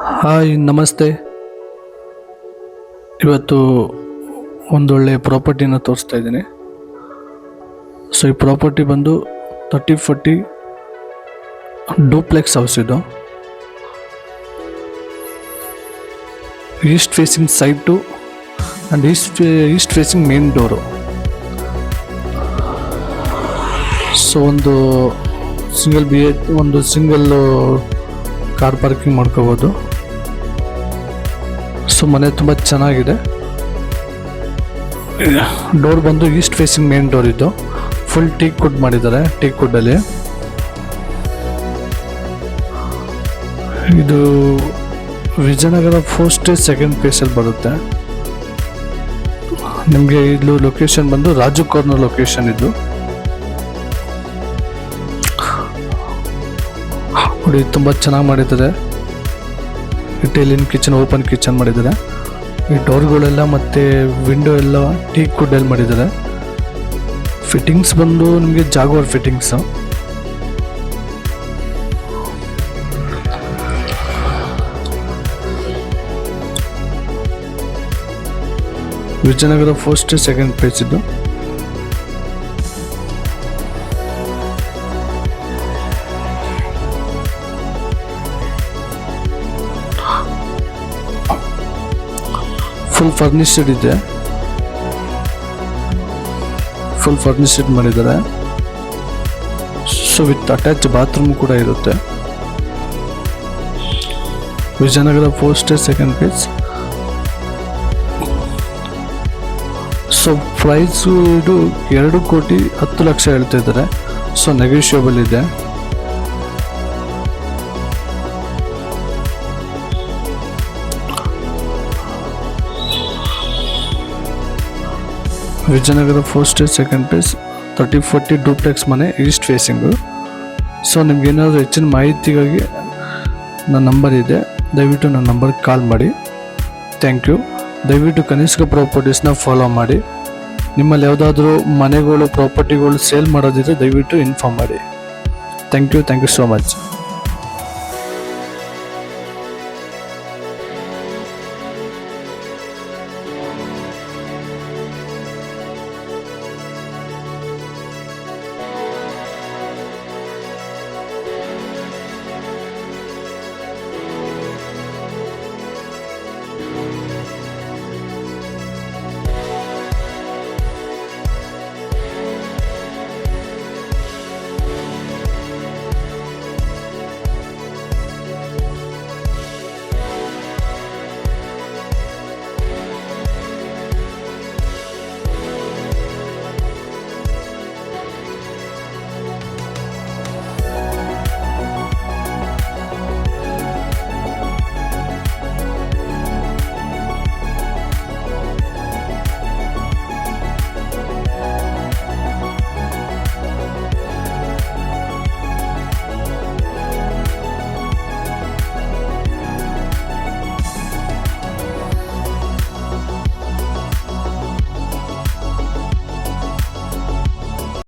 Hi ನಮಸ್ತೆ. ಇವತ್ತು ಒಂದೊಳ್ಳೆ ಪ್ರಾಪರ್ಟಿನ ತೋರಿಸ್ತಾ ಇದ್ದೀನಿ. ಸೊ ಈ ಪ್ರಾಪರ್ಟಿ ಬಂದು 30-40 ಡೂಪ್ಲೆಕ್ಸ್ ಹೌಸ್. ಇದು East facing site and East facing main door. So ಒಂದು ಸಿಂಗಲ್ ಒಂದು ಸಿಂಗಲ್ ಕಾರ್ ಪಾರ್ಕಿಂಗ್ ಮಾಡ್ಕೋಬೋದು. ಸೊ ಮನೆ ತುಂಬ ಚೆನ್ನಾಗಿದೆ. ಡೋರ್ ಬಂದು ಈಸ್ಟ್ ಫೇಸಿಂಗ್ ಮೇನ್ ಡೋರ್. ಇದು ಫುಲ್ ಟೀಕ್ ವುಡ್ ಮಾಡಿದ್ದಾರೆ. ಟೀಕ್ ವುಡ್ಡಲ್ಲಿ ಇದು ವಿಜಯನಗರ ಫಸ್ಟ್ ಸೆಕೆಂಡ್ ಫೇಸಲ್ಲಿ ಬರುತ್ತೆ. ನಿಮಗೆ ಇದು ಲೊಕೇಶನ್ ಬಂದು ರಾಜು ಕಾರ್ನರ್ ಲೊಕೇಶನ್. ಇದು ನೋಡಿ, ತುಂಬ ಚೆನ್ನಾಗಿ ಮಾಡಿದ್ದಾರೆ. ಇಟೇಲಿಯನ್ ಕಿಚನ್, ಓಪನ್ ಕಿಚನ್ ಮಾಡಿದ್ದಾರೆ. ಈ ಡೋರ್ಗಳೆಲ್ಲ ಮತ್ತು ವಿಂಡೋ ಎಲ್ಲ ಟೀಕ್ ವುಡ್ಡಲ್ಲಿ ಮಾಡಿದ್ದಾರೆ. ಫಿಟ್ಟಿಂಗ್ಸ್ ಬಂದು ನಿಮಗೆ Jaguar fittings. Vijayanagara first second phase. ಇದು ಫುಲ್ ಫರ್ನಿಶ್ಡ್ ಇದೆ. ಫುಲ್ ಫರ್ನಿಶ್ಡ್ ಮಾಡಿದ್ದಾರೆ. ಸೊ ವಿತ್ ಅಟ್ಯಾಚ್ ಬಾತ್ರೂಮ್ ಕೂಡ ಇರುತ್ತೆ. Vijayanagara first second phase. So price ಇದು 2,10,00,000 ಹೇಳ್ತಾ ಇದ್ದಾರೆ. ಸೊ ನೆಗೋಷಿಯಬಲ್ ಇದೆ. Vijayanagara first second phase 30-40 duplex ಮನೆ, ಈಸ್ಟ್ ಫೇಸಿಂಗು. ಸೊ ನಿಮ್ಗೇನಾದರೂ ಹೆಚ್ಚಿನ ಮಾಹಿತಿಗಾಗಿ ನನ್ನ ನಂಬರ್ ಇದೆ, ದಯವಿಟ್ಟು ನನ್ನ ನಂಬರ್ಗೆ ಕಾಲ್ ಮಾಡಿ. Thank you. ದಯವಿಟ್ಟು ಕನಿಷ್ಕ ಪ್ರಾಪರ್ಟೀಸ್ನ ಫಾಲೋ ಮಾಡಿ. ನಿಮ್ಮಲ್ಲಿ ಯಾವುದಾದ್ರೂ ಮನೆಗಳು, ಪ್ರಾಪರ್ಟಿಗಳು ಸೇಲ್ ಮಾಡೋದಿದ್ರೆ ದಯವಿಟ್ಟು ಇನ್ಫಾರ್ಮ್ ಮಾಡಿ. Thank you so much.